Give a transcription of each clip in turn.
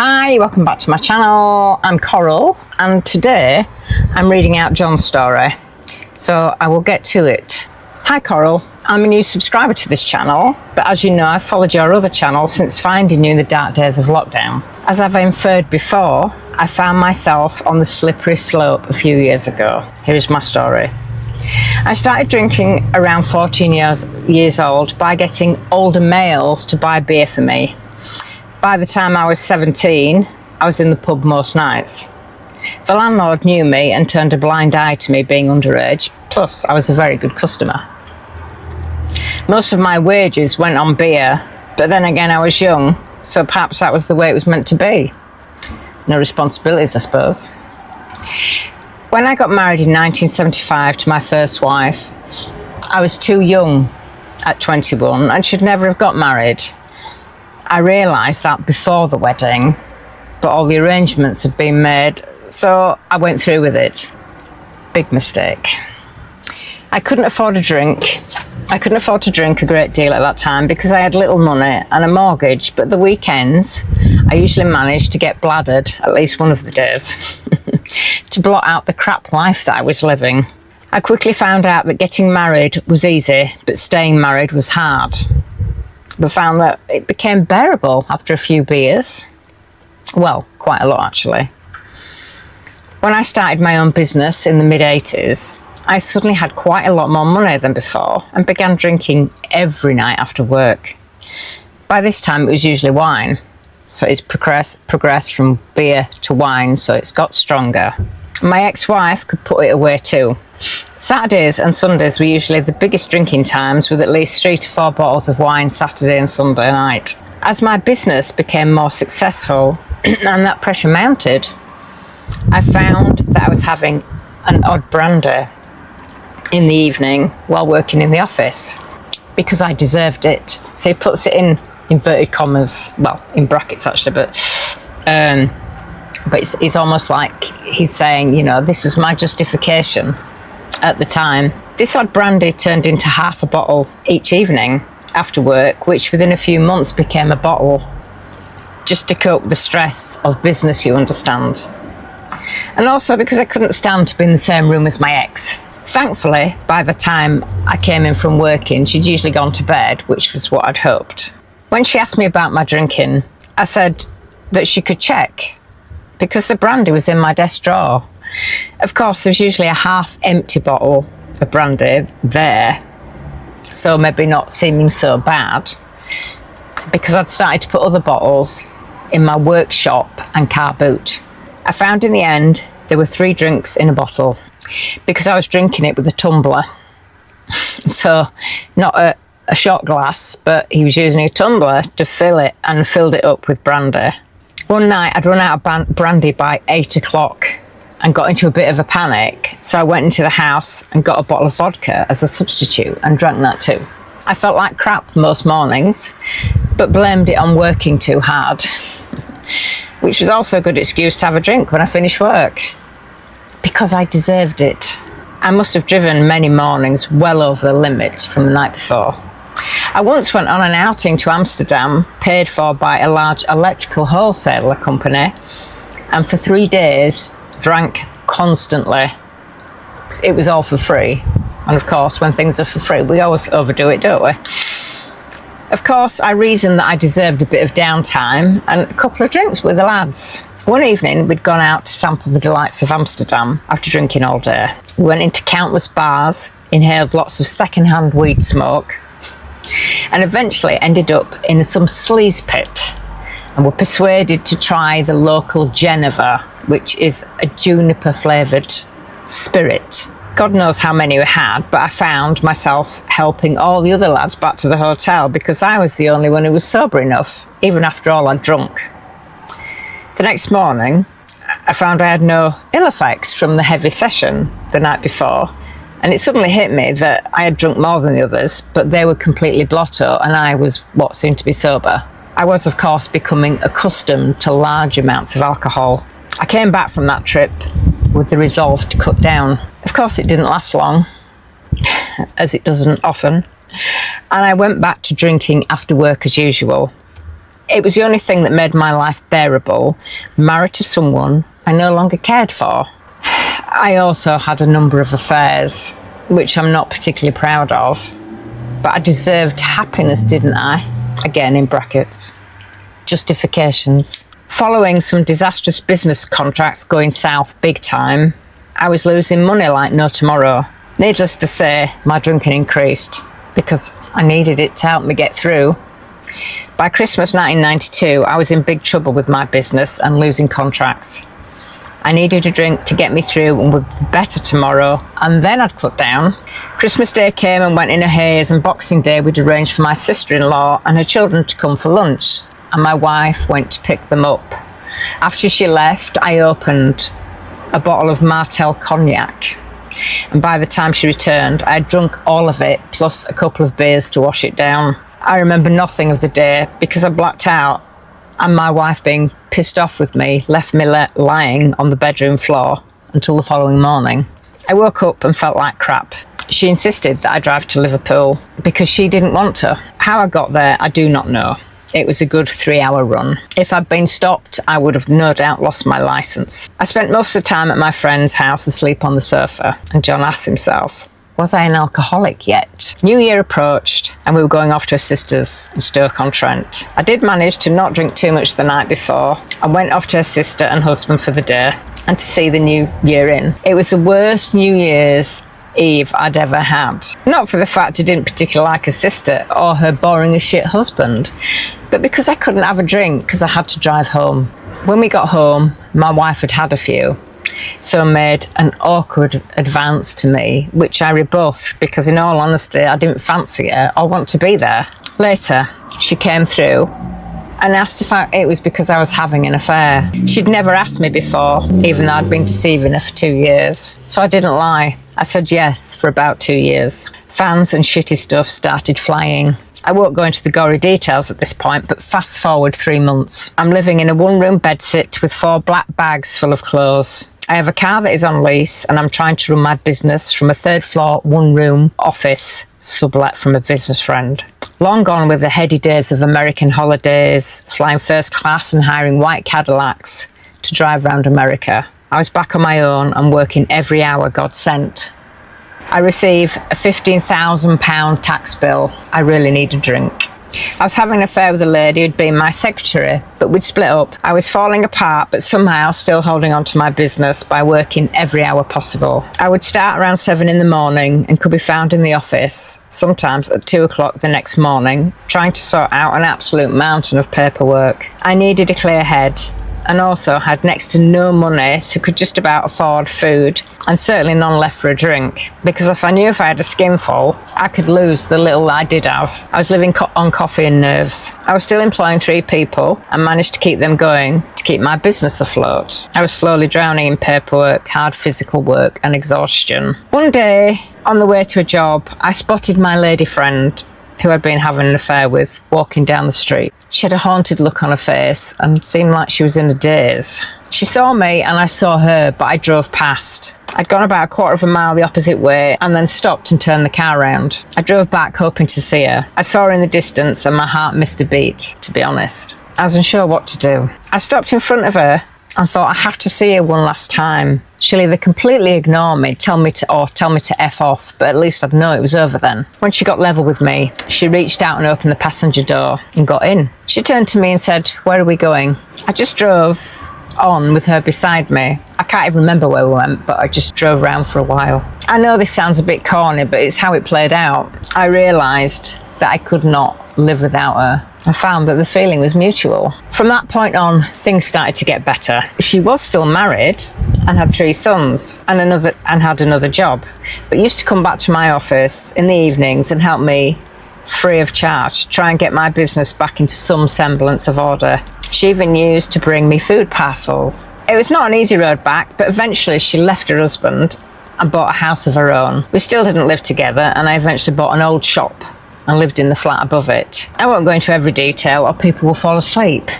Hi, welcome back to my channel. I'm Coral and today I'm reading out John's story, so I will get to it. Hi Coral, I'm a new subscriber to this channel, but as you know I've followed your other channel since finding you in the dark days of lockdown. As I've inferred before, I found myself on the slippery slope a few years ago. Here is my story. I started drinking around 14 years old by getting older males to buy beer for me. By the time I was 17, I was in the pub most nights. The landlord knew me and turned a blind eye to me being underage, plus I was a very good customer. Most of my wages went on beer, but then again I was young, so perhaps that was the way it was meant to be. No responsibilities, I suppose. When I got married in 1975 to my first wife, I was too young at 21 and should never have got married. I realised that before the wedding, but all the arrangements had been made, so I went through with it. Big mistake. I couldn't afford to drink a great deal at that time because I had little money and a mortgage, but the weekends I usually managed to get bladdered at least one of the days to blot out the crap life that I was living. I quickly found out that getting married was easy, but staying married was hard. But found that it became bearable after a few beers. Well, quite a lot actually. When I started my own business in the mid-80s, I suddenly had quite a lot more money than before and began drinking every night after work. By this time it was usually wine, so it's progressed from beer to wine, so it's got stronger. My ex-wife could put it away too. Saturdays and Sundays were usually the biggest drinking times, with at least 3 to 4 bottles of wine Saturday and Sunday night. As my business became more successful and that pressure mounted, I found that I was having an odd brandy in the evening while working in the office because I deserved it. So he puts it in inverted commas, well, in brackets actually, but it's almost like he's saying, you know, this was my justification at the time. This odd brandy turned into half a bottle each evening after work, which within a few months became a bottle, just to cope with the stress of business, you understand. And also because I couldn't stand to be in the same room as my ex. Thankfully, by the time I came in from working, she'd usually gone to bed, which was what I'd hoped. When she asked me about my drinking, I said that she could check, because the brandy was in my desk drawer. Of course, there's usually a half-empty bottle of brandy there, so maybe not seeming so bad, because I'd started to put other bottles in my workshop and car boot. I found in the end there were 3 drinks in a bottle, because I was drinking it with a tumbler. So not a shot glass, but he was using a tumbler to fill it, and filled it up with brandy. One night I'd run out of brandy by 8 o'clock and got into a bit of a panic, so I went into the house and got a bottle of vodka as a substitute and drank that too. I felt like crap most mornings, but blamed it on working too hard, which was also a good excuse to have a drink when I finished work, because I deserved it. I must have driven many mornings well over the limit from the night before. I once went on an outing to Amsterdam, paid for by a large electrical wholesaler company, and for 3 days drank constantly. It was all for free, and of course when things are for free we always overdo it, don't we? Of course I reasoned that I deserved a bit of downtime and a couple of drinks with the lads. One evening we'd gone out to sample the delights of Amsterdam after drinking all day. We went into countless bars, inhaled lots of second-hand weed smoke, and eventually ended up in some sleaze pit and were persuaded to try the local Geneva, which is a juniper flavoured spirit. God knows how many we had, but I found myself helping all the other lads back to the hotel because I was the only one who was sober enough, even after all I'd drunk. The next morning, I found I had no ill effects from the heavy session the night before, and it suddenly hit me that I had drunk more than the others, but they were completely blotto and I was what seemed to be sober. I was, of course, becoming accustomed to large amounts of alcohol. I came back from that trip with the resolve to cut down. Of course, it didn't last long, as it doesn't often, and I went back to drinking after work as usual. It was the only thing that made my life bearable, married to someone I no longer cared for. I also had a number of affairs, which I'm not particularly proud of, but I deserved happiness, didn't I? Again, in brackets. Justifications. Following some disastrous business contracts going south big time, I was losing money like no tomorrow. Needless to say, my drinking increased because I needed it to help me get through. By Christmas 1992, I was in big trouble with my business and losing contracts. I needed a drink to get me through and would be better tomorrow, and then I'd cut down. Christmas Day came and went in a haze, and Boxing Day we'd arranged for my sister-in-law and her children to come for lunch, and my wife went to pick them up. After she left, I opened a bottle of Martell cognac, and by the time she returned, I had drunk all of it, plus a couple of beers to wash it down. I remember nothing of the day because I blacked out, and my wife, being pissed off with me, left me lying on the bedroom floor until the following morning. I woke up and felt like crap. She insisted that I drive to Liverpool because she didn't want to. How I got there, I do not know. It was a good 3-hour run. If I'd been stopped, I would have no doubt lost my licence. I spent most of the time at my friend's house asleep on the sofa, and John asked himself, was I an alcoholic yet? New Year approached and we were going off to a sister's in Stoke-on-Trent. I did manage to not drink too much the night before. I went off to her sister and husband for the day and to see the new year in. It was the worst New Year's Eve I'd ever had. Not for the fact I didn't particularly like her sister or her boring as shit husband, but because I couldn't have a drink because I had to drive home. When we got home, my wife had had a few, so made an awkward advance to me, which I rebuffed because in all honesty I didn't fancy her or want to be there. Later, she came through and asked if it was because I was having an affair. She'd never asked me before, even though I'd been deceiving her for 2 years. So I didn't lie. I said yes for about 2 years. Fans and shitty stuff started flying. I won't go into the gory details at this point, but fast forward 3 months. I'm living in a one-room bedsit with 4 black bags full of clothes. I have a car that is on lease, and I'm trying to run my business from a 3rd floor, one-room office sublet from a business friend. Long gone with the heady days of American holidays, flying first class and hiring white Cadillacs to drive around America. I was back on my own and working every hour God sent. I receive a £15,000 tax bill. I really need a drink. I was having an affair with a lady who'd been my secretary, but we'd split up. I was falling apart, but somehow still holding on to my business by working every hour possible. I would start around 7 in the morning and could be found in the office, sometimes at 2 o'clock the next morning, trying to sort out an absolute mountain of paperwork. I needed a clear head, and also had next to no money, so could just about afford food, and certainly none left for a drink, because if I had a skinful, I could lose the little I did have. I was living on coffee and nerves. I was still employing 3 people and managed to keep them going to keep my business afloat. I was slowly drowning in paperwork, hard physical work and exhaustion. One day, on the way to a job, I spotted my lady friend, who I'd been having an affair with, walking down the street. She had a haunted look on her face and seemed like she was in a daze. She saw me and I saw her, but I drove past. I'd gone about a quarter of a mile the opposite way and then stopped and turned the car around. I drove back hoping to see her. I saw her in the distance and my heart missed a beat, to be honest. I was unsure what to do. I stopped in front of her and thought, I have to see her one last time. She'll either completely ignore me, tell me to F off, but at least I'd know it was over then. When she got level with me, she reached out and opened the passenger door and got in. She turned to me and said, where are we going? I just drove on with her beside me. I can't even remember where we went, but I just drove around for a while. I know this sounds a bit corny, but it's how it played out. I realised that I could not live without her. I found that the feeling was mutual. From that point on, things started to get better. She was still married and had 3 sons and had another job, but used to come back to my office in the evenings and help me free of charge to try and get my business back into some semblance of order. She even used to bring me food parcels. It was not an easy road back, but eventually she left her husband and bought a house of her own. We still didn't live together, and I eventually bought an old shop and lived in the flat above it. I won't go into every detail or people will fall asleep.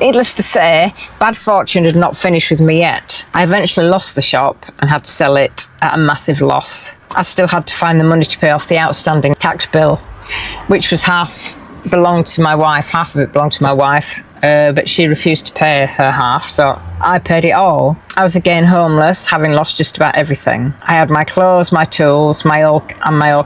Needless to say, bad fortune had not finished with me yet. I eventually lost the shop and had to sell it at a massive loss. I still had to find the money to pay off the outstanding tax bill, which was half belonged to my wife, half of it belonged to my wife, but she refused to pay her half, so I paid it all. I was again homeless, having lost just about everything. I had my clothes, my tools, my old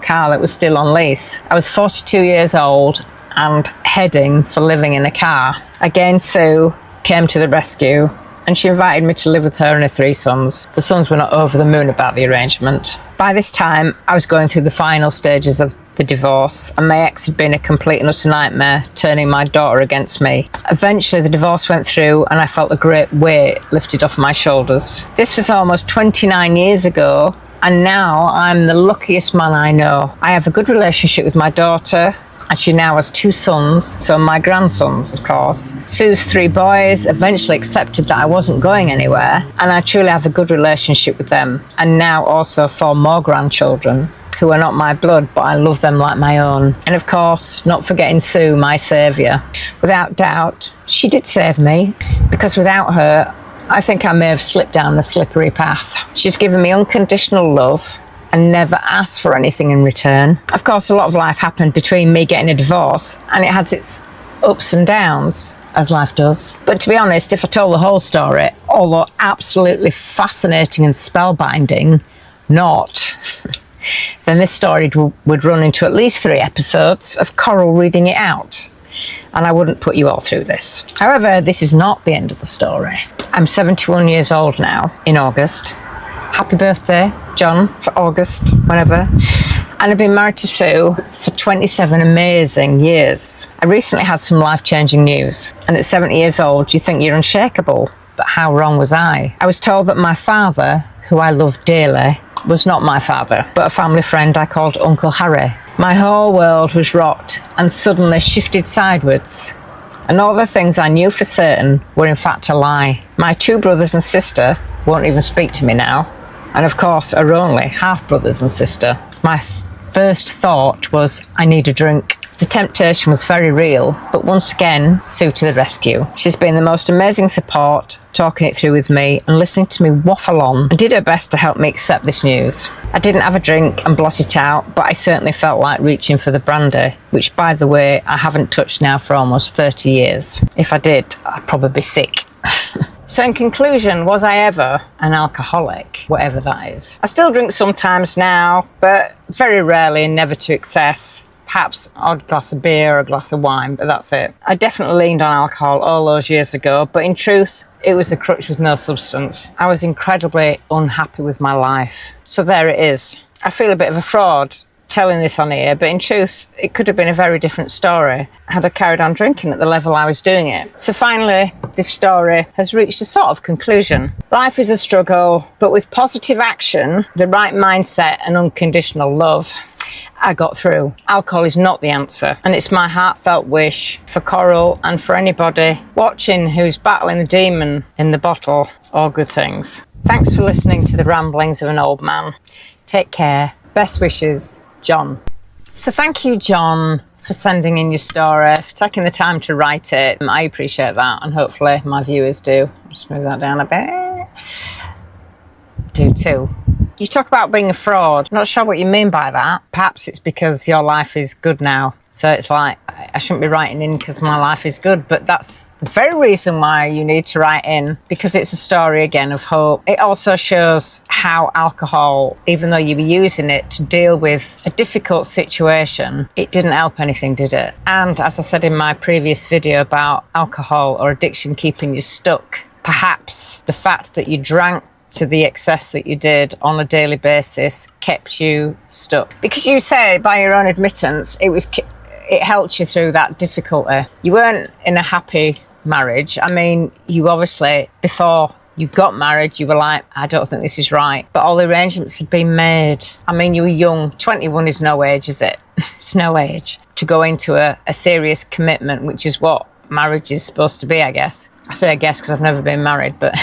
car that was still on lease. I was 42 years old and heading for living in a car. Again, Sue came to the rescue, and she invited me to live with her and her 3 sons. The sons were not over the moon about the arrangement. By this time, I was going through the final stages of the divorce, and my ex had been a complete and utter nightmare, turning my daughter against me. Eventually, the divorce went through, and I felt a great weight lifted off my shoulders. This was almost 29 years ago, and now I'm the luckiest man I know. I have a good relationship with my daughter, and she now has 2 sons, so my grandsons, of course. Sue's 3 boys eventually accepted that I wasn't going anywhere, and I truly have a good relationship with them. And now also 4 more grandchildren, who are not my blood, but I love them like my own. And of course, not forgetting Sue, my saviour. Without doubt, she did save me, because without her, I think I may have slipped down a slippery path. She's given me unconditional love, and never asked for anything in return. Of course, a lot of life happened between me getting a divorce, and it had its ups and downs, as life does. But to be honest, if I told the whole story, although absolutely fascinating and spellbinding, not, then this story would run into at least 3 episodes of Coral reading it out. And I wouldn't put you all through this. However, this is not the end of the story. I'm 71 years old now, in August. Happy birthday, John, for August, whenever. And I've been married to Sue for 27 amazing years. I recently had some life-changing news. And at 70 years old, you think you're unshakable. But how wrong was I? I was told that my father, who I love dearly, was not my father, but a family friend I called Uncle Harry. My whole world was rocked and suddenly shifted sideways. And all the things I knew for certain were in fact a lie. My 2 brothers and sister won't even speak to me now. And of course, are only half-brothers and sister. My first thought was, I need a drink. The temptation was very real, but once again, Sue to the rescue. She's been the most amazing support, talking it through with me and listening to me waffle on, and did her best to help me accept this news. I didn't have a drink and blot it out, but I certainly felt like reaching for the brandy, which, by the way, I haven't touched now for almost 30 years. If I did, I'd probably be sick. So in conclusion, was I ever an alcoholic? Whatever that is. I still drink sometimes now, but very rarely and never to excess. Perhaps an odd glass of beer or a glass of wine, but that's it. I definitely leaned on alcohol all those years ago, but in truth, it was a crutch with no substance. I was incredibly unhappy with my life. So there it is. I feel a bit of a fraud telling this on here, but in truth, it could have been a very different story had I carried on drinking at the level I was doing it. So finally, this story has reached a sort of conclusion. Life is a struggle, but with positive action, the right mindset and unconditional love, I got through. Alcohol is not the answer, and it's my heartfelt wish for Coral and for anybody watching who's battling the demon in the bottle, all good things. Thanks for listening to the ramblings of an old man. Take care. Best wishes, John. So thank you, John, for sending in your story, for taking the time to write it. I appreciate that, and hopefully my viewers do. Just move that down a bit. Do too. You talk about being a fraud. Not sure what you mean by that. Perhaps it's because your life is good now. So it's like, I shouldn't be writing in because my life is good, but that's the very reason why you need to write in, because it's a story again of hope. It also shows how alcohol, even though you were using it to deal with a difficult situation, it didn't help anything, did it? And as I said in my previous video about alcohol or addiction keeping you stuck, perhaps the fact that you drank to the excess that you did on a daily basis kept you stuck. Because you say, by your own admittance, it helped you through that difficulty. You weren't in a happy marriage. I mean, you obviously, before you got married, you were like, I don't think this is right. But all the arrangements had been made. I mean, you were young. 21 is no age, is it? It's no age to go into a serious commitment, which is what marriage is supposed to be, I guess. I say I guess because I've never been married, but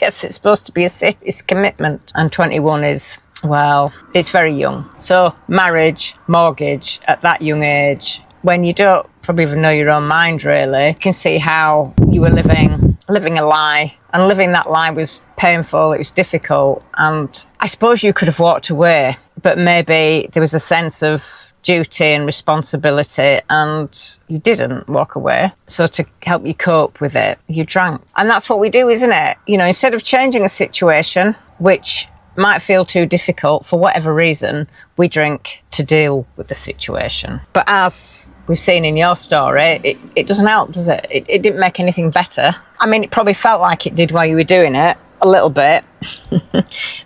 yes, it's supposed to be a serious commitment. And 21 is, well, it's very young. So marriage, mortgage at that young age, when you don't probably even know your own mind really, you can see how you were living a lie. And living that lie was painful, it was difficult. And I suppose you could have walked away, but maybe there was a sense of duty and responsibility, and you didn't walk away. So to help you cope with it, you drank. And that's what we do, isn't it? You know, instead of changing a situation, which might feel too difficult for whatever reason, we drink to deal with the situation. But as we've seen in your story, it doesn't help, does it? It didn't make anything better. I mean, it probably felt like it did while you were doing it, a little bit.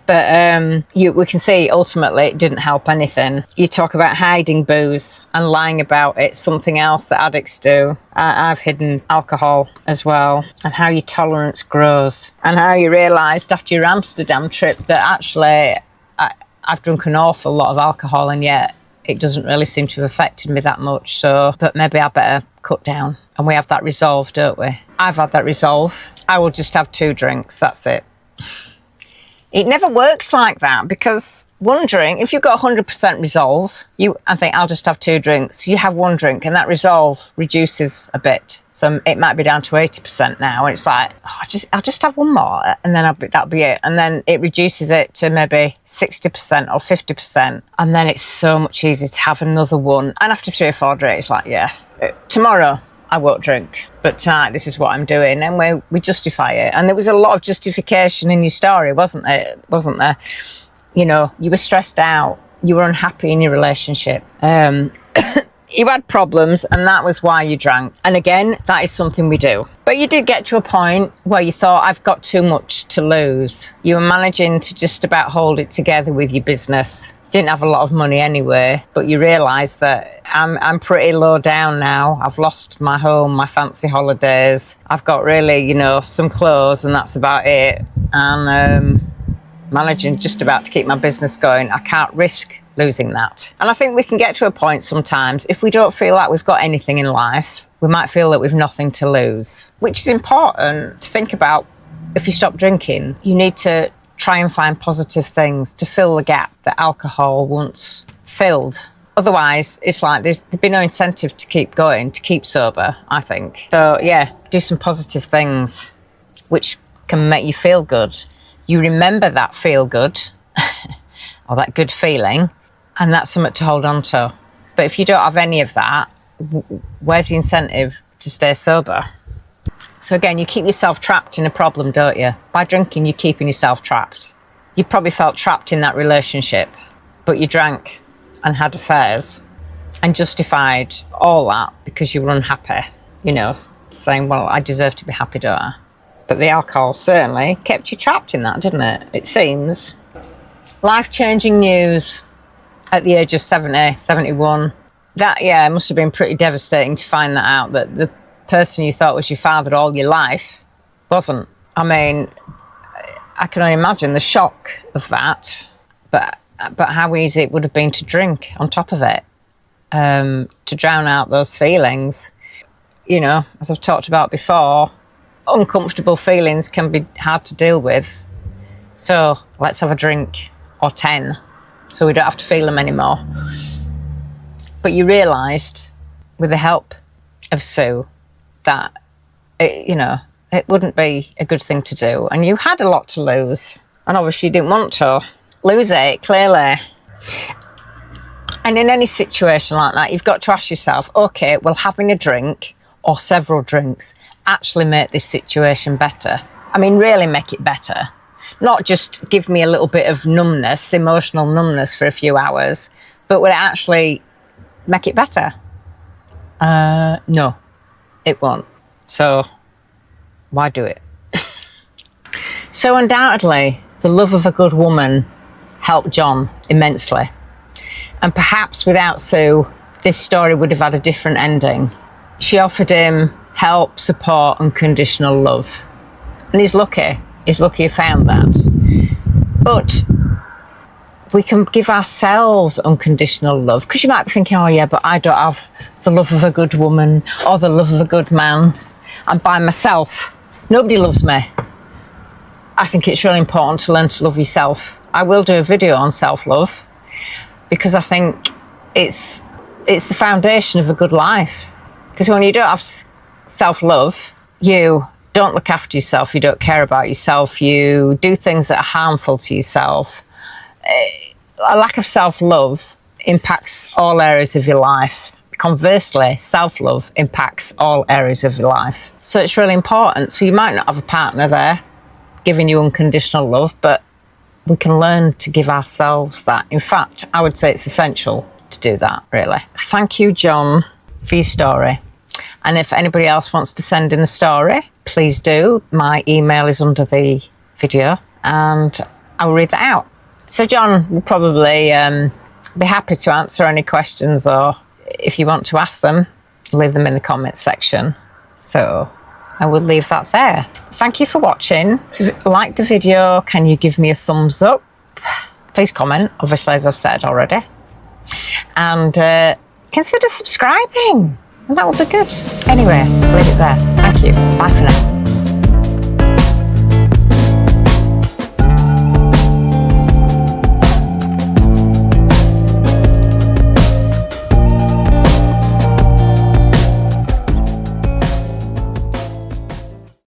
But we can see ultimately it didn't help anything. You talk about hiding booze and lying about it, something else that addicts do. I've hidden alcohol as well, and how your tolerance grows, and how you realised after your Amsterdam trip that actually I've drunk an awful lot of alcohol, and yet it doesn't really seem to have affected me that much. So, but maybe I better cut down. And we have that resolve, don't we? I've had that resolve. I will just have 2 drinks, that's it. It never works like that, because one drink, if you've got 100% resolve, I think I'll just have 2 drinks. You have 1 drink and that resolve reduces a bit. So it might be down to 80% now. And it's like, I'll just have 1 more, and then that'll be it. And then it reduces it to maybe 60% or 50%. And then it's so much easier to have another one. And after 3 or 4 drinks, it's like, yeah, tomorrow I won't drink, but tonight this is what I'm doing. And we justify it. And there was a lot of justification in your story, wasn't there? You know, you were stressed out, you were unhappy in your relationship, you had problems, and that was why you drank. And again, that is something we do. But you did get to a point where you thought, I've got too much to lose. You were managing to just about hold it together with your business. You didn't have a lot of money anyway, but you realised that I'm pretty low down now. I've lost my home, my fancy holidays. I've got really, you know, some clothes, and that's about it. And managing just about to keep my business going. I can't risk losing that. And I think we can get to a point sometimes, if we don't feel like we've got anything in life, we might feel that we've nothing to lose, which is important to think about. If you stop drinking, you need to try and find positive things to fill the gap that alcohol once filled. Otherwise, it's like there'd be no incentive to keep going, to keep sober, I think. So yeah, do some positive things which can make you feel good. You remember that feel good or that good feeling, and that's something to hold on to. But if you don't have any of that, where's the incentive to stay sober? So again, you keep yourself trapped in a problem, don't you? By drinking, you're keeping yourself trapped. You probably felt trapped in that relationship, but you drank and had affairs and justified all that because you were unhappy, you know, saying, well, I deserve to be happy, don't I? But the alcohol certainly kept you trapped in that, didn't it? It seems. Life-changing news at the age of 70, 71. That, yeah, it must have been pretty devastating to find that out, that the person you thought was your father all your life wasn't. I mean, I can only imagine the shock of that, but how easy it would have been to drink on top of it, to drown out those feelings. You know, as I've talked about before, uncomfortable feelings can be hard to deal with. So let's have a drink, or 10, so we don't have to feel them anymore. But you realised, with the help of Sue, that it wouldn't be a good thing to do, and you had a lot to lose, and obviously you didn't want to lose it, clearly. And in any situation like that, you've got to ask yourself, okay, will having a drink or several drinks actually make this situation better? I mean, really make it better. Not just give me a little bit of numbness, emotional numbness for a few hours, but will it actually make it better? No, it won't. So why do it? So undoubtedly, the love of a good woman helped John immensely. And perhaps without Sue, this story would have had a different ending. She offered him help, support, unconditional love. And he's lucky. He's lucky he found that. But we can give ourselves unconditional love. Because you might be thinking, oh yeah, but I don't have the love of a good woman or the love of a good man. I'm by myself. Nobody loves me. I think it's really important to learn to love yourself. I will do a video on self-love, because I think it's the foundation of a good life. Because when you don't have self-love, you don't look after yourself, you don't care about yourself, you do things that are harmful to yourself. A lack of self-love impacts all areas of your life. Conversely, self-love impacts all areas of your life. So it's really important. So you might not have a partner there giving you unconditional love, but we can learn to give ourselves that. In fact, I would say it's essential to do that, really. Thank you, John, for your story. And if anybody else wants to send in a story, please do. My email is under the video and I'll read that out. So John will probably be happy to answer any questions, or if you want to ask them, leave them in the comments section. So I will leave that there. Thank you for watching. If you liked the video, can you give me a thumbs up? Please comment, obviously, as I've said already. And consider subscribing. And that would be good. Anyway, leave it there. Thank you. Bye for now.